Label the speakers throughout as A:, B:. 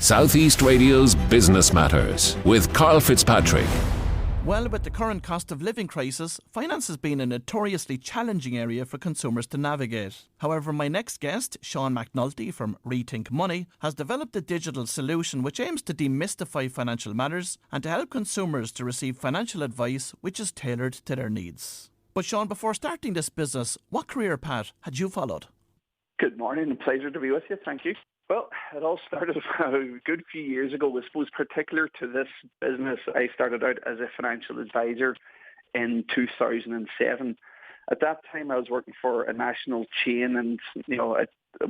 A: Southeast Radio's Business Matters with Karl Fitzpatrick.
B: Well, with the current cost of living crisis, finance has been a notoriously challenging area for consumers to navigate. However, my next guest, Sean McNulty from ReThink Money, has developed a digital solution which aims to demystify financial matters and to help consumers to receive financial advice which is tailored to their needs. But Sean, before starting this business, what career path had you followed?
C: Good morning, a pleasure to be with you. Thank you. Well, it all started a good few years ago. I suppose particular to this business, I started out as a financial advisor in 2007. At that time, I was working for a national chain and,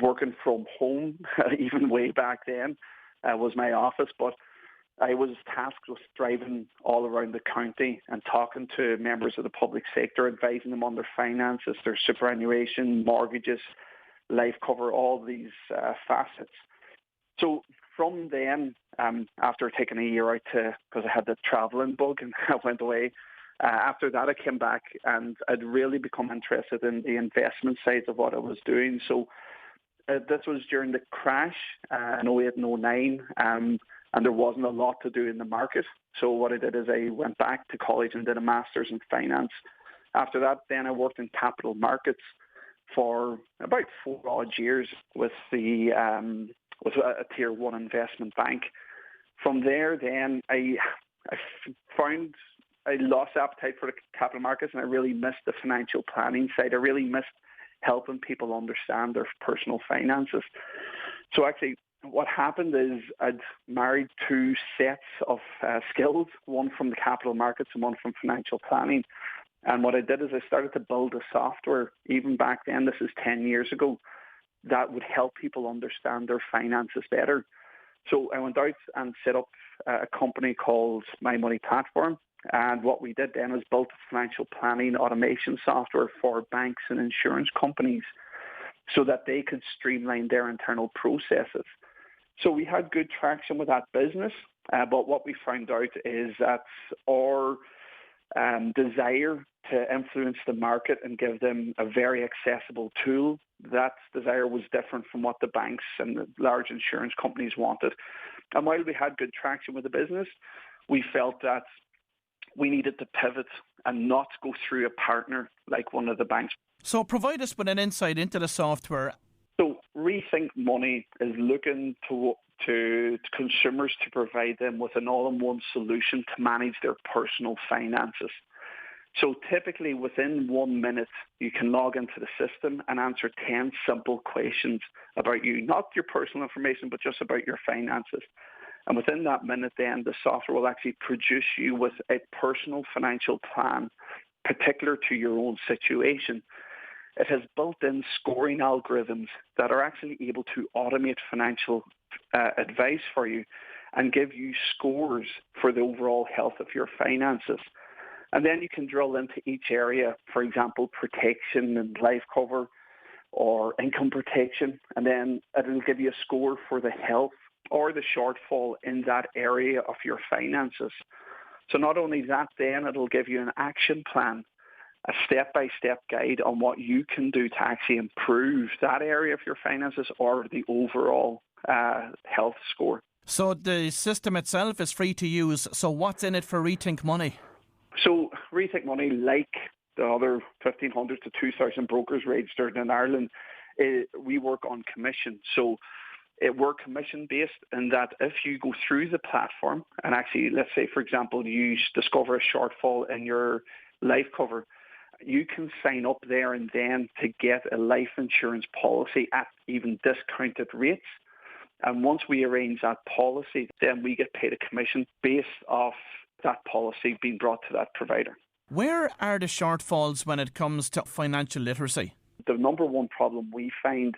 C: working from home, even way back then, was my office. But I was tasked with driving all around the county and talking to members of the public sector, advising them on their finances, their superannuation, mortgages, life cover, all these facets. So from then, after taking a year out because I had the travelling bug and I went away, after that I came back and I'd really become interested in the investment side of what I was doing. So this was during the crash in 08 and 09, and there wasn't a lot to do in the market. So what I did is I went back to college and did a master's in finance. After that, then I worked in capital markets for about 4 odd years with a tier 1 investment bank. From there, then I found I lost appetite for the capital markets, and I really missed the financial planning side. I really missed helping people understand their personal finances. So actually, what happened is I'd married 2 sets of skills, one from the capital markets and one from financial planning. And what I did is I started to build a software, even back then, this is 10 years ago, that would help people understand their finances better. So I went out and set up a company called My Money Platform. And what we did then was built a financial planning automation software for banks and insurance companies so that they could streamline their internal processes. So we had good traction with that business. But what we found out is that our desire to influence the market and give them a very accessible tool, that desire was different from what the banks and the large insurance companies wanted. And while we had good traction with the business, we felt that we needed to pivot and not go through a partner like one of the banks.
B: So provide us with an insight into the software.
C: So ReThink Money is looking to consumers to provide them with an all-in-one solution to manage their personal finances. So typically within 1 minute, you can log into the system and answer 10 simple questions about you, not your personal information, but just about your finances. And within that minute, then the software will actually produce you with a personal financial plan, particular to your own situation. It has built-in scoring algorithms that are actually able to automate financial advice for you and give you scores for the overall health of your finances. And then you can drill into each area, for example, protection and life cover or income protection, and then it will give you a score for the health or the shortfall in that area of your finances. So not only that, then it'll give you an action plan, a step-by-step guide on what you can do to actually improve that area of your finances or the overall health score.
B: So the system itself is free to use. So what's in it for ReThink Money?
C: So ReThink Money, like the other 1,500 to 2,000 brokers registered in Ireland, we work on commission. So we're commission-based in that if you go through the platform and actually, let's say, for example, you discover a shortfall in your life cover, you can sign up there and then to get a life insurance policy at even discounted rates. And once we arrange that policy, then we get paid a commission based off that policy being brought to that provider.
B: Where are the shortfalls when it comes to financial literacy?
C: The number one problem we find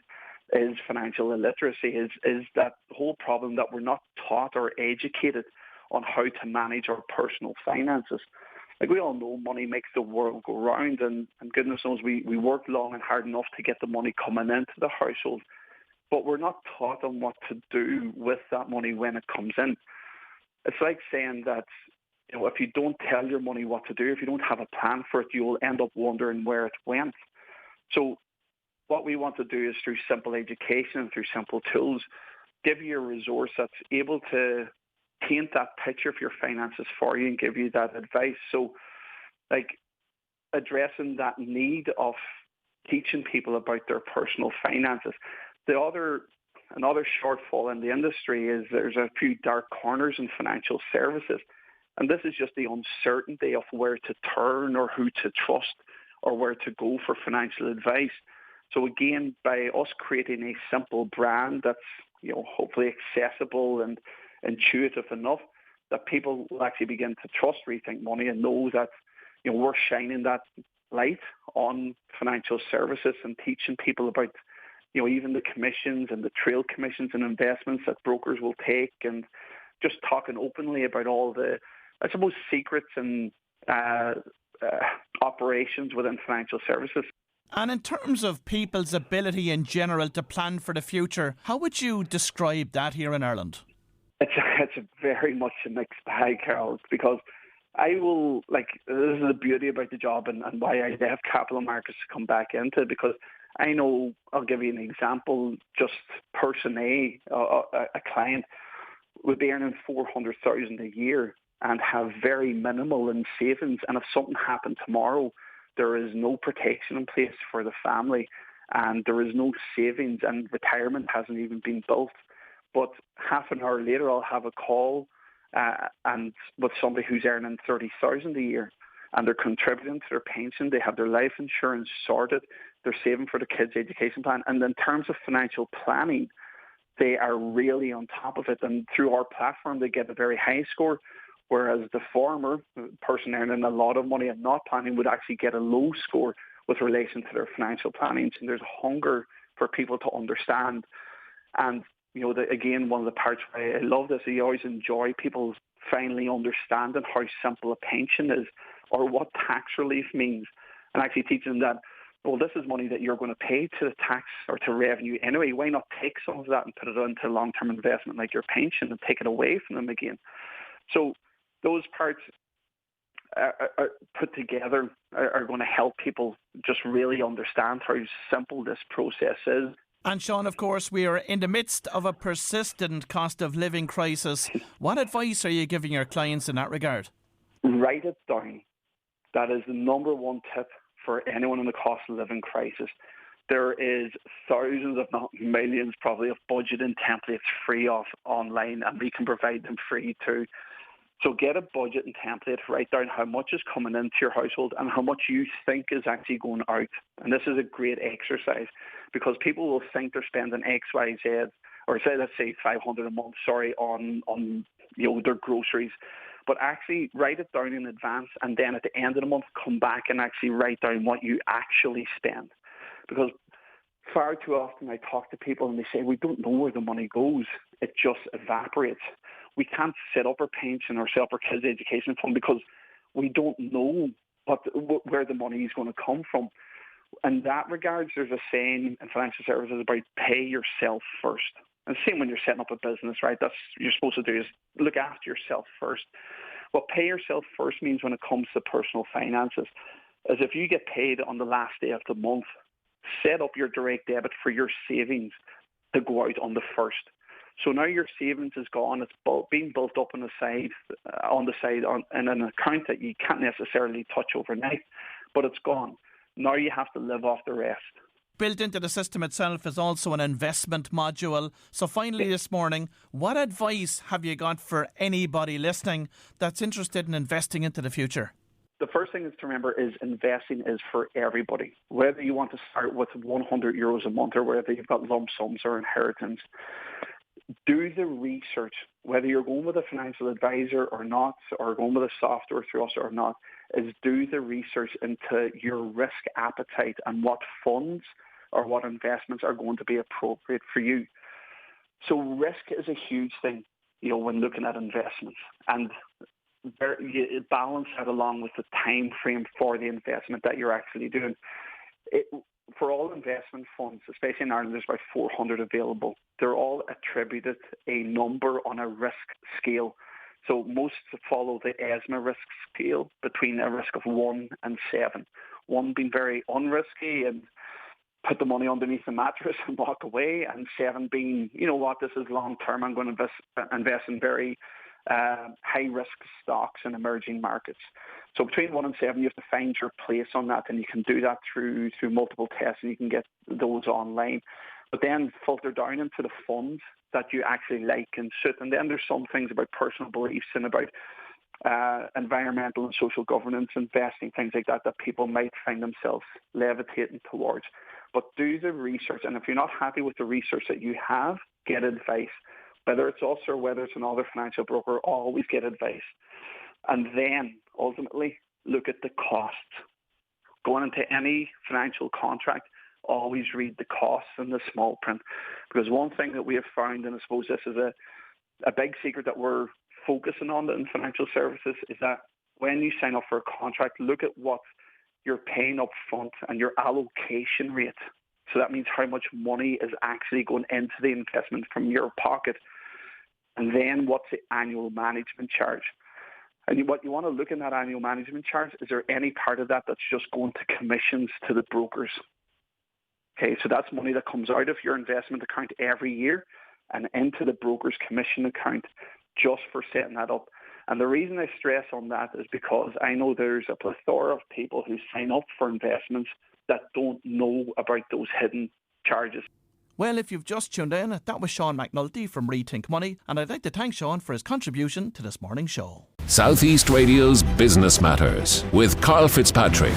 C: is financial illiteracy, is that whole problem that we're not taught or educated on how to manage our personal finances. Like we all know, money makes the world go round, and goodness knows we work long and hard enough to get the money coming into the household, but we're not taught on what to do with that money when it comes in. It's like saying that, if you don't tell your money what to do, if you don't have a plan for it, you'll end up wondering where it went. So what we want to do is through simple education and through simple tools, give you a resource that's able to paint that picture of your finances for you and give you that advice. So, like, addressing that need of teaching people about their personal finances. Another shortfall in the industry is there's a few dark corners in financial services. And this is just the uncertainty of where to turn or who to trust or where to go for financial advice. So again, by us creating a simple brand that's, hopefully accessible and intuitive enough that people will actually begin to trust ReThink Money and know that, we're shining that light on financial services and teaching people about, even the commissions and the trail commissions and investments that brokers will take, and just talking openly about all the, I suppose, secrets and operations within financial services.
B: And in terms of people's ability in general to plan for the future, how would you describe that here in Ireland?
C: It's a very much a mixed bag, Karl, because this is the beauty about the job and why I left capital markets to come back into it, because I know, I'll give you an example, just person A, a client would be earning $400,000 a year and have very minimal in savings. And if something happened tomorrow, there is no protection in place for the family and there is no savings and retirement hasn't even been built. But half an hour later, I'll have a call and with somebody who's earning $30,000 a year and they're contributing to their pension. They have their life insurance sorted. They're saving for the kids' education plan. And in terms of financial planning, they are really on top of it. And through our platform, they get a very high score, whereas the former person earning a lot of money and not planning would actually get a low score with relation to their financial planning. And there's a hunger for people to understand. And, again, one of the parts why I love this, I always enjoy people finally understanding how simple a pension is or what tax relief means, and actually teaching them that, well, this is money that you're going to pay to the tax or to revenue anyway. Why not take some of that and put it into a long-term investment like your pension and take it away from them again? So those parts are put together are going to help people just really understand how simple this process is.
B: And Sean, of course, we are in the midst of a persistent cost of living crisis. What advice are you giving your clients in that regard?
C: Write it down. That is the number one tip for anyone in the cost of living crisis. There is thousands, if not millions, probably, of budgeting templates free off online, and we can provide them free too. So get a budgeting template, write down how much is coming into your household and how much you think is actually going out. And this is a great exercise because people will think they're spending X, Y, Z, or let's say $500 a month, on their groceries. But actually write it down in advance, and then at the end of the month, come back and actually write down what you actually spend. Because far too often I talk to people and they say, we don't know where the money goes. It just evaporates. We can't set up our pension or set up our kids' education fund because we don't know where the money is going to come from. In that regards, there's a saying in financial services about pay yourself first. And same when you're setting up a business, right? That's what you're supposed to do is look after yourself first. What pay yourself first means when it comes to personal finances is if you get paid on the last day of the month, set up your direct debit for your savings to go out on the first. So now your savings is gone. It's being built up on the side in an account that you can't necessarily touch overnight, but it's gone. Now you have to live off the rest.
B: Built into the system itself is also an investment module. So finally this morning, what advice have you got for anybody listening that's interested in investing into the future?
C: The first thing is to remember is investing is for everybody. Whether you want to start with €100 a month or whether you've got lump sums or inheritance, do the research, whether you're going with a financial advisor or not, or going with a software through us or not, is do the research into your risk appetite and what funds or what investments are going to be appropriate for you. So risk is a huge thing, when looking at investments, and you balance that along with the time frame for the investment that you're actually doing. For all investment funds, especially in Ireland, there's about 400 available. They're all attributed a number on a risk scale. So most follow the ESMA risk scale between a risk of 1 and 7. 1 being very unrisky and put the money underneath the mattress and walk away, and 7 being, you know what, this is long term. I'm going to invest in very high risk stocks in emerging markets. So between 1 and 7, you have to find your place on that, and you can do that through multiple tests, and you can get those online. But then filter down into the funds that you actually like and suit. And then there's some things about personal beliefs and about environmental and social governance, investing, things like that, that people might find themselves levitating towards. But do the research, and if you're not happy with the research that you have, get advice. Whether it's us or whether it's another financial broker, always get advice. And then, ultimately, look at the costs. Going into any financial contract, always read the costs in the small print. Because one thing that we have found, and I suppose this is a big secret that we're focusing on in financial services, is that when you sign up for a contract, look at what you're paying up front and your allocation rate. So that means how much money is actually going into the investment from your pocket. And then what's the annual management charge? And what you want to look in that annual management charge, is there any part of that that's just going to commissions to the brokers? Okay, so that's money that comes out of your investment account every year and into the broker's commission account just for setting that up. And the reason I stress on that is because I know there's a plethora of people who sign up for investments that don't know about those hidden charges.
B: Well, if you've just tuned in, that was Sean McNulty from ReThink Money, and I'd like to thank Sean for his contribution to this morning's show.
A: Southeast Radio's Business Matters with Karl Fitzpatrick.